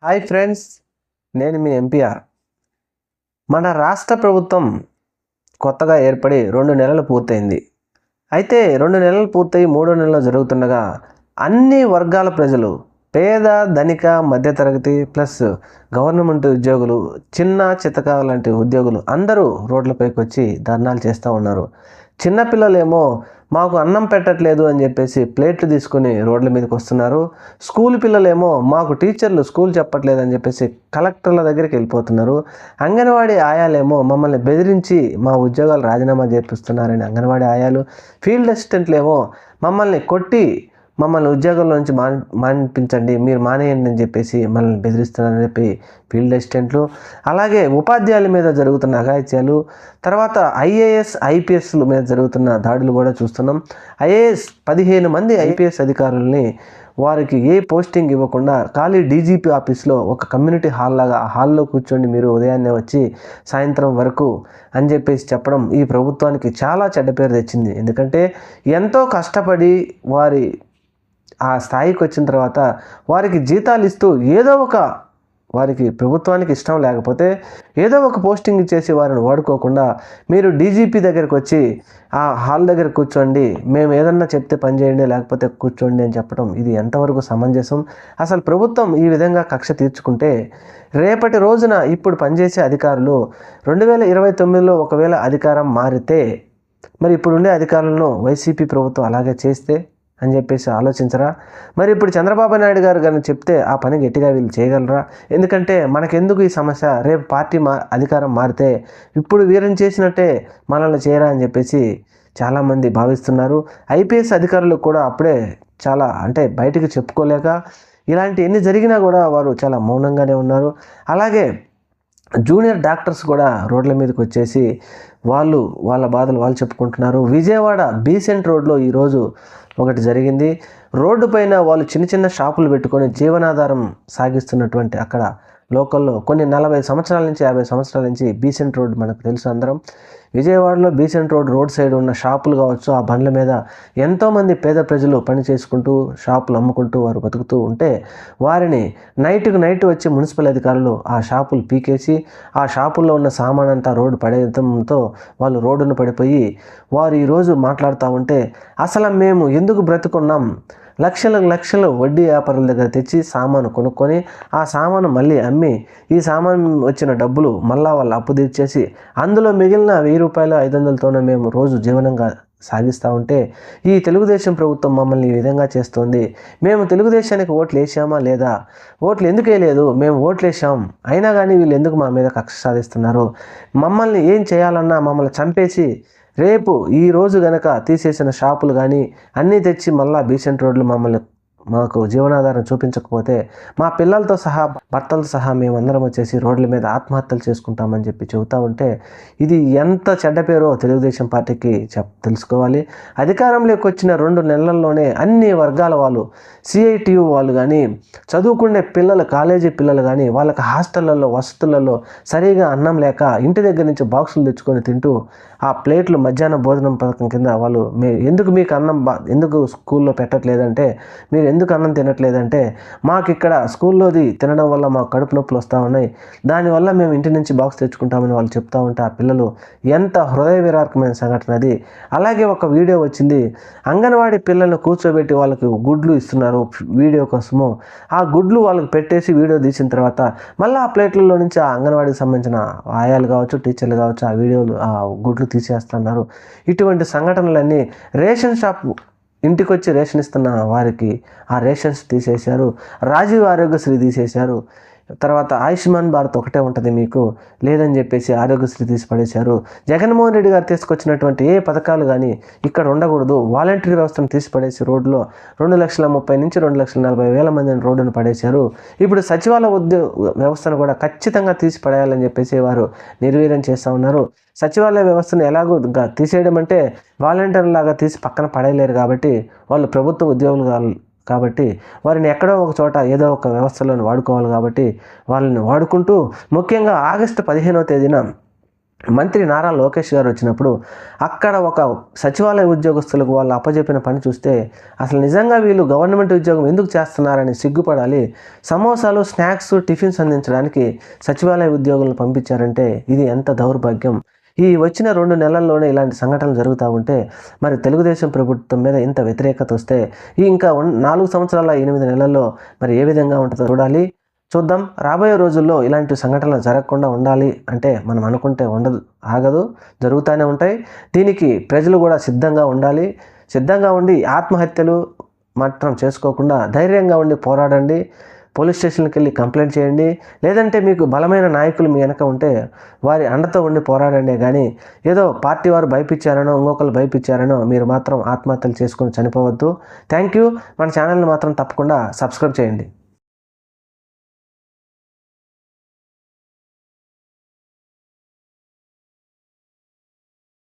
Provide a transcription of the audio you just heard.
Hi friends, నేను మీ MPR. మన రాష్ట్ర ప్రభుత్వం కొత్తగా ఏర్పడి 2 నెలలు పూర్తయింది. అయితే 2 నెలలు పూర్తయి 3వ నెలలో జరుగుతుండగా అన్ని వర్గాల ప్రజలు, పేద, ధనిక, మధ్యతరగతి ప్లస్ గవర్నమెంట్ ఉద్యోగులు, చిన్న చితక లాంటి ఉద్యోగులు అందరూ రోడ్లపైకి వచ్చి ధర్నాలు చేస్తూ ఉన్నారు. చిన్నపిల్లలేమో మాకు అన్నం పెట్టట్లేదు అని చెప్పేసి ప్లేట్లు తీసుకొని రోడ్ల మీదకి వస్తున్నారు. స్కూల్ పిల్లలేమో మాకు టీచర్లు స్కూల్ చెప్పట్లేదు అని చెప్పేసి కలెక్టర్ల దగ్గరికి వెళ్ళిపోతున్నారు. అంగన్వాడీ ఆయాలేమో మమ్మల్ని బెదిరించి మా ఉద్యోగాలు రాజీనామా చేపిస్తున్నారని అంగన్వాడీ ఆయాలు, ఫీల్డ్ అసిస్టెంట్లేమో మమ్మల్ని కొట్టి మమ్మల్ని ఉద్యోగంలో నుంచి మానిపించండి, మీరు మానేయండి అని చెప్పేసి మనల్ని బెదిరిస్తున్నారని చెప్పి ఫీల్డ్ అసిస్టెంట్లు, అలాగే ఉపాధ్యాయుల మీద జరుగుతున్న అఘాయిత్యాలు, తర్వాత ఐఏఎస్ ఐపీఎస్ల మీద జరుగుతున్న దాడులు కూడా చూస్తున్నాం. 15 మంది ఐపీఎస్ అధికారుల్ని వారికి ఏ పోస్టింగ్ ఇవ్వకుండా ఖాళీ డీజీపీ ఆఫీస్లో ఒక కమ్యూనిటీ హాల్ లాగా ఆ హాల్లో కూర్చోండి మీరు ఉదయాన్నే వచ్చి సాయంత్రం వరకు అని చెప్పేసి చెప్పడం ఈ ప్రభుత్వానికి చాలా చెడ్డ పేరు తెచ్చింది. ఎందుకంటే ఎంతో కష్టపడి వారి ఆ స్థాయికి వచ్చిన తర్వాత వారికి జీతాలు ఇస్తూ ఏదో ఒక వారికి ప్రభుత్వానికి ఇష్టం లేకపోతే ఏదో ఒక పోస్టింగ్ ఇచ్చేసి వారిని వాడుకోకుండా మీరు డీజీపీ దగ్గరికి వచ్చి ఆ హాల్ దగ్గర కూర్చోండి, మేము ఏదన్నా చెప్తే పని చేయండి లేకపోతే కూర్చోండి అని చెప్పడం ఇది ఎంతవరకు సమంజసం? అసలు ప్రభుత్వం ఈ విధంగా కక్ష తీర్చుకుంటే రేపటి రోజున ఇప్పుడు పనిచేసే అధికారులు 2029లో ఒకవేళ అధికారం మారితే మరి ఇప్పుడుండే అధికారులను వైసీపీ ప్రభుత్వం అలాగే చేస్తే అని చెప్పేసి ఆలోచించరా? మరి ఇప్పుడు చంద్రబాబు నాయుడు గారు కానీ చెప్తే ఆ పని గట్టిగా వీళ్ళు చేయగలరా? ఎందుకంటే మనకెందుకు ఈ సమస్య, రేపు పార్టీ అధికారం మారితే ఇప్పుడు వీరిని చేసినట్టే మనల్ని చేయరా అని చెప్పేసి చాలామంది భావిస్తున్నారు. ఐపీఎస్ అధికారులు కూడా అప్పుడే చాలా బయటికి చెప్పుకోలేక ఇలాంటి ఎన్ని జరిగినా కూడా వారు చాలా మౌనంగానే ఉన్నారు. అలాగే జూనియర్ డాక్టర్స్ కూడా రోడ్ల మీదకి వచ్చేసి వాళ్ళ బాధలు వాళ్ళు చెప్పుకుంటున్నారు. విజయవాడ బీసెంట్ రోడ్లో ఈరోజు ఒకటి జరిగింది. రోడ్డు పైన వాళ్ళు చిన్న చిన్న షాపులు పెట్టుకొని జీవనాధారం సాగిస్తున్నటువంటి అక్కడ లోకల్లో కొన్ని 40 సంవత్సరాల నుంచి 50 సంవత్సరాల నుంచి బీసెంట్ రోడ్ మనకు తెలుసు అందరం. విజయవాడలో బీసెంట్ రోడ్ సైడ్ ఉన్న షాపులు కావచ్చు, ఆ బండ్ల మీద ఎంతోమంది పేద ప్రజలు పని చేసుకుంటూ షాపులు అమ్ముకుంటూ వారు బతుకుతూ ఉంటే వారిని నైట్ వచ్చి మున్సిపల్ అధికారులు ఆ షాపులు పీకేసి ఆ షాపుల్లో ఉన్న సామాన్ అంతా రోడ్డు పడేయడంతో వాళ్ళు రోడ్డును పడిపోయి వారు ఈరోజు మాట్లాడుతూ ఉంటే అసలు మేము ఎందుకు బ్రతుకున్నాం, లక్షలు వడ్డీ వ్యాపారుల దగ్గర తెచ్చి సామాను కొనుక్కొని ఆ సామాను మళ్ళీ అమ్మి ఈ సామాను వచ్చిన డబ్బులు మళ్ళా వాళ్ళు అప్పు తీర్చేసి అందులో మిగిలిన 1000 రూపాయలు 500తోనే మేము రోజు జీవనంగా సాగిస్తూ ఉంటే ఈ తెలుగుదేశం ప్రభుత్వం మమ్మల్ని ఈ విధంగా చేస్తుంది. మేము తెలుగుదేశానికి ఓట్లు వేసామా లేదా? ఓట్లు ఎందుకు వేయలేదు? మేము ఓట్లు వేసాం, అయినా కానీ వీళ్ళు ఎందుకు మా మీద కక్ష సాధిస్తున్నారు? మమ్మల్ని ఏం చేయాలన్నా మమ్మల్ని చంపేసి రేపు ఈరోజు గనక తీసేసిన షాపులు కానీ అన్నీ తెచ్చి మళ్ళీ బీసెంట్ రోడ్లు మాకు జీవనాధారం చూపించకపోతే మా పిల్లలతో సహా భర్తలతో సహా మేమందరం వచ్చేసి రోడ్ల మీద ఆత్మహత్యలు చేసుకుంటామని చెప్పి చెబుతూ ఉంటే ఇది ఎంత చెడ్డ పేరో తెలుగుదేశం పార్టీకి తెలుసుకోవాలి. అధికారంలోకి వచ్చిన 2 నెలల్లోనే అన్ని వర్గాల వాళ్ళు, సిఐటియు వాళ్ళు కానీ, చదువుకునే పిల్లలు, కాలేజీ పిల్లలు కానీ వాళ్ళకి హాస్టళ్లలో వసతులలో సరిగా అన్నం లేక ఇంటి దగ్గర నుంచి బాక్సులు తెచ్చుకొని తింటూ ఆ ప్లేట్లు మధ్యాహ్న భోజనం పథకం కింద వాళ్ళు ఎందుకు మీకు అన్నం ఎందుకు స్కూల్లో పెట్టట్లేదంటే, మీరు ఎందుకు అన్నం తినట్లేదంటే మాకు ఇక్కడ స్కూల్లోది తినడం వల్ల మాకు కడుపు నొప్పులు వస్తూ ఉన్నాయి, దానివల్ల మేము ఇంటి నుంచి బాక్స్ తెచ్చుకుంటామని వాళ్ళు చెప్తూ ఉంటే ఆ పిల్లలు ఎంత హృదయ విరారకమైన సంఘటన అది. అలాగే ఒక వీడియో వచ్చింది, అంగన్వాడీ పిల్లల్ని కూర్చోబెట్టి వాళ్ళకి గుడ్లు ఇస్తున్నారు వీడియో కోసము. ఆ గుడ్లు వాళ్ళకి పెట్టేసి వీడియో తీసిన తర్వాత మళ్ళీ ఆ ప్లేట్లలో నుంచి ఆ అంగన్వాడీకి సంబంధించిన ఆయాలు కావచ్చు, టీచర్లు కావచ్చు ఆ వీడియోలు ఆ గుడ్లు తీసేస్తున్నారు. ఇటువంటి సంఘటనలన్నీ రేషన్ షాప్ ఇంటికి వచ్చి రేషన్ ఇస్తున్న వారికి ఆ రేషన్స్ తీసేశారు, రాజీవ్ ఆరోగ్యశ్రీ తీసేశారు, తర్వాత ఆయుష్మాన్ భారత్ ఒకటే ఉంటుంది మీకు లేదని చెప్పేసి ఆరోగ్యశ్రీ తీసి పడేశారు. జగన్మోహన్ రెడ్డి గారు తీసుకొచ్చినటువంటి ఏ పథకాలు ఇక్కడ ఉండకూడదు, వాలంటరీ వ్యవస్థను తీసి పడేసి రోడ్లో 2,30,000 నుంచి 2,40,000 మందిని రోడ్డును పడేశారు. ఇప్పుడు సచివాలయ వ్యవస్థను కూడా ఖచ్చితంగా తీసి పడేయాలని చెప్పేసి వారు నిర్వీర్యం చేస్తూ ఉన్నారు. సచివాలయ వ్యవస్థను ఎలాగో తీసేయడం అంటే వాలంటీర్ లాగా తీసి పక్కన పడేయలేరు కాబట్టి వాళ్ళు ప్రభుత్వ ఉద్యోగులు కాబట్టి వారిని ఎక్కడో ఒక చోట ఏదో ఒక వ్యవస్థలను వాడుకోవాలి కాబట్టి వాళ్ళని వాడుకుంటూ ముఖ్యంగా ఆగస్టు 15వ తేదీన మంత్రి నారా లోకేష్ గారు వచ్చినప్పుడు అక్కడ ఒక సచివాలయ ఉద్యోగస్తులకు వాళ్ళు అప్పచెప్పిన పని చూస్తే అసలు నిజంగా వీళ్ళు గవర్నమెంట్ ఉద్యోగం ఎందుకు చేస్తున్నారని సిగ్గుపడాలి. సమోసాలు, స్నాక్స్, టిఫిన్స్ అందించడానికి సచివాలయ ఉద్యోగులను పంపించారంటే ఇది ఎంత దౌర్భాగ్యం. ఈ వచ్చిన 2 నెలల్లోనే ఇలాంటి సంఘటనలు జరుగుతూ ఉంటే మరి తెలుగుదేశం ప్రభుత్వం మీద ఇంత వ్యతిరేకత వస్తే ఇంకా 4 సంవత్సరాల 8 నెలల్లో మరి ఏ విధంగా ఉంటుందో చూద్దాం. రాబోయే రోజుల్లో ఇలాంటి సంఘటనలు జరగకుండా ఉండాలి అంటే మనం అనుకుంటే ఉండదు, ఆగదు, జరుగుతూనే ఉంటాయి. దీనికి ప్రజలు కూడా సిద్ధంగా ఉండాలి. సిద్ధంగా ఉండి ఆత్మహత్యలు మాత్రం చేసుకోకుండా ధైర్యంగా ఉండి పోరాడండి. పోలీస్ స్టేషన్కి వెళ్ళి కంప్లైంట్ చేయండి. లేదంటే మీకు బలమైన నాయకులు మీ వెనక ఉంటే వారి అండతో ఉండి పోరాడండి. కానీ ఏదో పార్టీ వారు భయపించారనో ఇంకొకరు భయపించారనో మీరు మాత్రం ఆత్మహత్యలు చేసుకొని చనిపోవద్దు. Thank you. మన ఛానల్ని మాత్రం తప్పకుండా సబ్స్క్రైబ్ చేయండి.